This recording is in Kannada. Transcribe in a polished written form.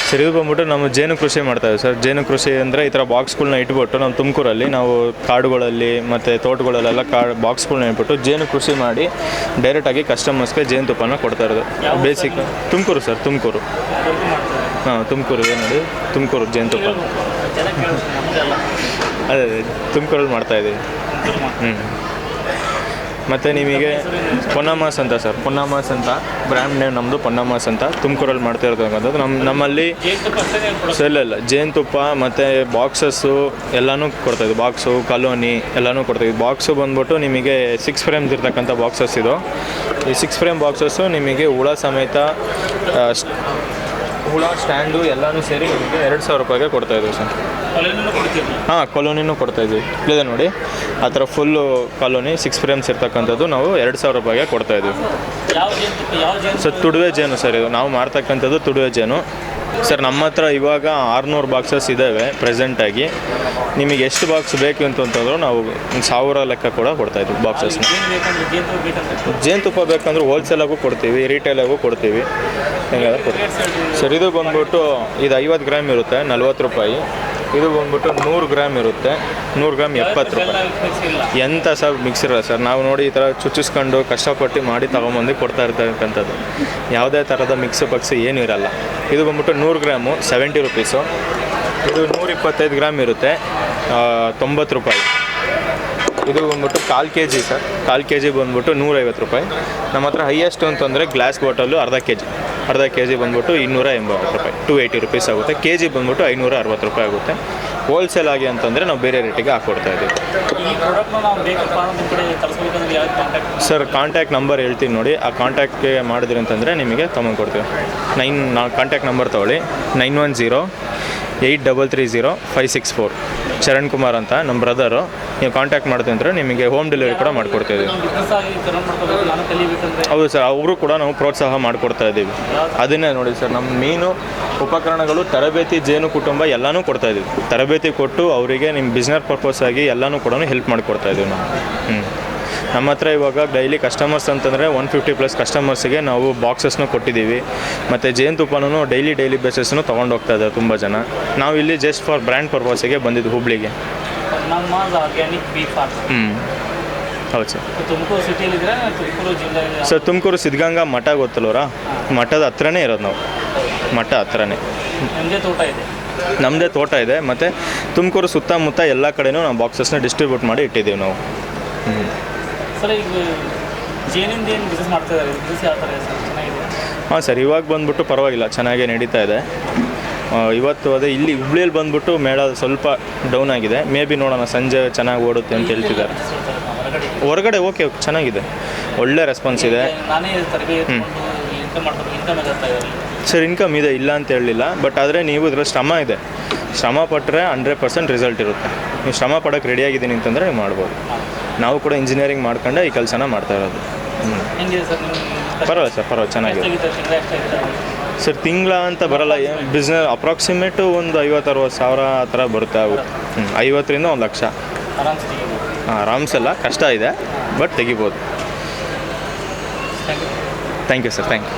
ಸರ್ ಇದು ಬಂದ್ಬಿಟ್ಟು ನಾವು ಜೇನು ಕೃಷಿ ಮಾಡ್ತಾಯಿದ್ದೀವಿ ಸರ್. ಜೇನು ಕೃಷಿ ಅಂದರೆ ಈ ಥರ ಬಾಕ್ಸ್ಗಳನ್ನ ಇಟ್ಬಿಟ್ಟು ನಮ್ಮ ತುಮಕೂರಲ್ಲಿ ನಾವು ಕಾಡುಗಳಲ್ಲಿ ಮತ್ತು ತೋಟಗಳಲ್ಲೆಲ್ಲ ಬಾಕ್ಸ್ಗಳನ್ನ ಇಟ್ಬಿಟ್ಟು ಜೇನು ಕೃಷಿ ಮಾಡಿ ಡೈರೆಕ್ಟಾಗಿ ಕಸ್ಟಮರ್ಸ್ಗೆ ಜೇನುತುಪ್ಪನ ಕೊಡ್ತಾ ಇರೋದು. Basic Tumakuru sir, Tumakuru. ಹಾಂ, ತುಮಕೂರು ಇದೆ ನೋಡಿ, ತುಮಕೂರು ಜೇನುತುಪ್ಪ. ಅದೇ ತುಮಕೂರಲ್ಲಿ ಮಾಡ್ತಾಯಿದ್ದೀವಿ. ಮತ್ತು ನಿಮಗೆ ಪೊನ್ನಮಾಸ್ ಅಂತ ಸರ್, ಪೊನ್ನಮಾಸ್ ಅಂತ ಬ್ರ್ಯಾಂಡ್ ನೇಮ್ ನಮ್ಮದು, ಪೊನ್ನಮಾಸ್ ಅಂತ ತುಮಕೂರಲ್ಲಿ ಮಾಡ್ತಾ ಇರೋದಂಥದ್ದು. ನಮ್ಮಲ್ಲಿ ಇಲ್ಲ ಜೇನುತುಪ್ಪ ಮತ್ತು ಬಾಕ್ಸಸ್ಸು ಎಲ್ಲನೂ ಕೊಡ್ತಾಯಿದ್ವಿ. ಬಾಕ್ಸು, ಕಾಲೋನಿ ಎಲ್ಲನೂ ಕೊಡ್ತಾಯಿದ್ವಿ. ಬಾಕ್ಸು ಬಂದ್ಬಿಟ್ಟು ನಿಮಗೆ 6 ಫ್ರೇಮ್ಸ್ ಇರ್ತಕ್ಕಂಥ ಬಾಕ್ಸಸ್ ಇದು. ಈ 6 ಫ್ರೇಮ್ ಬಾಕ್ಸಸ್ಸು ನಿಮಗೆ ಹುಳ ಸಮೇತ ಹುಳ ಸ್ಟ್ಯಾಂಡು ಎಲ್ಲನೂ ಸೇರಿ ನಿಮಗೆ 2,000 ರೂಪಾಯಿಗೆ ಕೊಡ್ತಾಯಿದ್ವಿ ಸರ್. ಹಾಂ, ಕಾಲೋನಿನೂ ಕೊಡ್ತಾಯಿದ್ವಿ. ಇಲ್ಲಿದೆ ನೋಡಿ, ಆ ಥರ ಫುಲ್ಲು ಕಾಲೋನಿ 6 ಫ್ರೇಮ್ಸ್ ಇರ್ತಕ್ಕಂಥದ್ದು ನಾವು 2,000 ರೂಪಾಯಿಗೆ ಕೊಡ್ತಾಯಿದ್ವಿ ಸರ್. ತುಡುವೆ ಜೇನು ಸರ್ ಇದು, ನಾವು ಮಾಡ್ತಕ್ಕಂಥದ್ದು ತುಡುವೆ ಜೇನು ಸರ್. ನಮ್ಮ ಹತ್ರ ಇವಾಗ 600 ಬಾಕ್ಸಸ್ ಇದ್ದಾವೆ ಪ್ರೆಸೆಂಟಾಗಿ. ನಿಮಗೆ ಎಷ್ಟು ಬಾಕ್ಸ್ ಬೇಕು ಅಂತಂತಂದ್ರೂ ನಾವು 1,000 ಲೆಕ್ಕ ಕೂಡ ಕೊಡ್ತಾಯಿದ್ವಿ ಬಾಕ್ಸಸ್ನ. ಜೇನುತುಪ್ಪ ಬೇಕಂದ್ರೆ ಹೋಲ್ಸೇಲಾಗೂ ಕೊಡ್ತೀವಿ, ರಿಟೇಲಾಗೂ ಕೊಡ್ತೀವಿ. ಹೆಂಗಾದ್ರೆ ಕೊಡ್ತೀವಿ ಸರ್. ಇದು ಬಂದ್ಬಿಟ್ಟು ಇದು 50 ಗ್ರಾಮ್ ಇರುತ್ತೆ, 40 ರೂಪಾಯಿ. ಇದು ಬಂದ್ಬಿಟ್ಟು 100 ಗ್ರಾಮ್ ಇರುತ್ತೆ, 100 ಗ್ರಾಮ್ 70 ರೂಪಾಯಿ. ಎಂಥ ಸರ್ ಮಿಕ್ಸ್ ಇರಲ್ಲ ಸರ್. ನಾವು ನೋಡಿ ಈ ಥರ ಚುಚ್ಚಿಸ್ಕೊಂಡು ಕಷ್ಟಪಟ್ಟು ಮಾಡಿ ತೊಗೊಂಬಂದು ಕೊಡ್ತಾ ಇರ್ತಕ್ಕಂಥದ್ದು. ಯಾವುದೇ ಥರದ ಮಿಕ್ಸು ಪಕ್ಸು ಏನೂ ಇರಲ್ಲ. ಇದು ಬಂದ್ಬಿಟ್ಟು 100 ಗ್ರಾಮು 70 ರುಪೀಸು. ಇದು 125 ಗ್ರಾಮ್ ಇರುತ್ತೆ, 90 ರೂಪಾಯಿ. ಇದು ಬಂದ್ಬಿಟ್ಟು 1/4 kg ಸರ್. 1/4 kg ಬಂದ್ಬಿಟ್ಟು 150 ರೂಪಾಯಿ. ನಮ್ಮ ಹತ್ರ ಹೈಯೆಸ್ಟ್ ಅಂತಂದರೆ ಗ್ಲಾಸ್ ಬಾಟಲು ಅರ್ಧ ಕೆ ಜಿ ಬಂದ್ಬಿಟ್ಟು 280 ರೂಪಾಯಿ, 280 ರುಪೀಸ್ ಆಗುತ್ತೆ. ಕೆ ಜಿ ಬಂದ್ಬಿಟ್ಟು 560 ರೂಪಾಯಿ ಆಗುತ್ತೆ. ಹೋಲ್ಸೇಲ್ ಆಗಿ ಅಂತಂದರೆ ನಾವು ಬೇರೆ ರೇಟಿಗೆ ಹಾಕ್ಕೊಡ್ತಾ ಇದ್ದೀವಿ ಸರ್. ಕಾಂಟ್ಯಾಕ್ಟ್ ನಂಬರ್ ಹೇಳ್ತೀನಿ ನೋಡಿ, ಆ ಕಾಂಟ್ಯಾಕ್ಟ್ಗೆ ಮಾಡಿದ್ರಿ ಅಂತಂದರೆ ನಿಮಗೆ ತೊಗೊಂಡು ಕೊಡ್ತೀವಿ. ನಾವು ಕಾಂಟ್ಯಾಕ್ಟ್ ನಂಬರ್ ತೊಗೊಳ್ಳಿ, 9108330564. ಚರಣ್ ಕುಮಾರ್ ಅಂತ ನಮ್ಮ ಬ್ರದರು. ನೀವು ಕಾಂಟ್ಯಾಕ್ಟ್ ಮಾಡ್ತೀವಿ ಅಂದರೆ ನಿಮಗೆ ಹೋಮ್ ಡೆಲಿವರಿ ಕೂಡ ಮಾಡಿಕೊಡ್ತಾಯಿದ್ದೀವಿ. ಹೌದು ಸರ್, ಅವರು ಕೂಡ ನಾವು ಪ್ರೋತ್ಸಾಹ ಮಾಡಿಕೊಡ್ತಾ ಇದ್ದೀವಿ. ಅದನ್ನೇ ನೋಡಿ ಸರ್, ನಮ್ಮ ಮೀನು ಉಪಕರಣಗಳು, ತರಬೇತಿ, ಜೇನು ಕುಟುಂಬ ಎಲ್ಲನೂ ಕೊಡ್ತಾಯಿದ್ದೀವಿ. ತರಬೇತಿ ಕೊಟ್ಟು ಅವರಿಗೆ ನಿಮ್ಮ ಬಿಸ್ನೆಸ್ ಪರ್ಪಸ್ ಆಗಿ ಎಲ್ಲನೂ ಕೂಡ ಹೆಲ್ಪ್ ಮಾಡಿಕೊಡ್ತಾಯಿದ್ದೀವಿ ನಾವು. ನಮ್ಮ ಹತ್ರ ಇವಾಗ ಡೈಲಿ ಕಸ್ಟಮರ್ಸ್ ಅಂತಂದರೆ 150+ ಕಸ್ಟಮರ್ಸಿಗೆ ನಾವು ಬಾಕ್ಸಸ್ನೂ ಕೊಟ್ಟಿದ್ದೀವಿ. ಮತ್ತು ಜೇನುತುಪ್ಪನೂ ಡೈಲಿ ಬೇಸಿಸ್ನೂ ತೊಗೊಂಡು ಹೋಗ್ತಾ ಇದ್ದಾರೆ ತುಂಬ ಜನ. ನಾವು ಇಲ್ಲಿ ಜಸ್ಟ್ ಫಾರ್ ಬ್ರ್ಯಾಂಡ್ ಪರ್ಪಸ್ಸಿಗೆ ಬಂದಿದ್ದು ಹುಬ್ಳಿಗೆ. ಹೌದು ಸರ್. ತುಮಕೂರು ಸಿಟಿಲಿದ್ರೆ ಸರ್, ತುಮಕೂರು ಸಿದ್ಧಗಂಗಾ ಮಠ ಗೊತ್ತಲ್ವರ, ಮಠದ ಹತ್ರನೇ ಇರೋದು ನಾವು. ಮಠ ಹತ್ರನೇ ನಮ್ಮದೇ ತೋಟ ಇದೆ. ಮತ್ತು ತುಮಕೂರು ಸುತ್ತಮುತ್ತ ಎಲ್ಲ ಕಡೆಯೂ ನಾವು ಬಾಕ್ಸಸ್ನ ಡಿಸ್ಟ್ರಿಬ್ಯೂಟ್ ಮಾಡಿ ಇಟ್ಟಿದ್ದೀವಿ ನಾವು. ಹಾಂ ಸರ್, ಇವಾಗ ಬಂದ್ಬಿಟ್ಟು ಪರವಾಗಿಲ್ಲ, ಚೆನ್ನಾಗೇ ನಡೀತಾ ಇದೆ. ಇವತ್ತು ಅದೇ ಇಲ್ಲಿ ಹುಬ್ಳಿಯಲ್ಲಿ ಬಂದ್ಬಿಟ್ಟು ಮೇಳ ಸ್ವಲ್ಪ ಡೌನ್ ಆಗಿದೆ. ಮೇ ಬಿ ನೋಡೋಣ, ಸಂಜೆ ಚೆನ್ನಾಗಿ ಓಡುತ್ತೆ ಅಂತ ಹೇಳ್ತಿದ್ದಾರೆ. ಹೊರಗಡೆ ಓಕೆ, ಚೆನ್ನಾಗಿದೆ, ಒಳ್ಳೆ ರೆಸ್ಪಾನ್ಸ್ ಇದೆ. ಸರ್, ಇನ್ಕಮ್ ಇದೆ, ಇಲ್ಲ ಅಂತ ಹೇಳಲಿಲ್ಲ. ಬಟ್ ಆದರೆ ನೀವು ಇದರಲ್ಲಿ ಶ್ರಮ ಪಟ್ಟರೆ 100% ರಿಸಲ್ಟ್ ಇರುತ್ತೆ. ನೀವು ಶ್ರಮ ಪಡೋಕ್ಕೆ ರೆಡಿಯಾಗಿದ್ದೀನಿ ಅಂತಂದರೆ ನೀವು ಮಾಡ್ಬೋದು. ನಾವು ಕೂಡ ಇಂಜಿನಿಯರಿಂಗ್ ಮಾಡ್ಕೊಂಡೆ ಈ ಕೆಲಸನ ಮಾಡ್ತಾ ಇರೋದು. ಪರವಾಗಿಲ್ಲ ಸರ್, ಪರವಾಗಿಲ್ಲ, ಚೆನ್ನಾಗಿದೆ ಸರ್. ತಿಂಗಳ ಅಂತ ಬರಲ್ಲ, ಬಿಸ್ನೆಸ್ ಅಪ್ರಾಕ್ಸಿಮೇಟು ಒಂದು 50-60 ಸಾವಿರ ಆ ಥರ ಬರುತ್ತೆ. 50ರಿಂದ 1 ಲಕ್ಷ ಆರಾಮ್ಸಲ್ಲ. ಕಷ್ಟ ಇದೆ, ಬಟ್ ತೆಗಿಬೋದು. Thank you sir, thank you.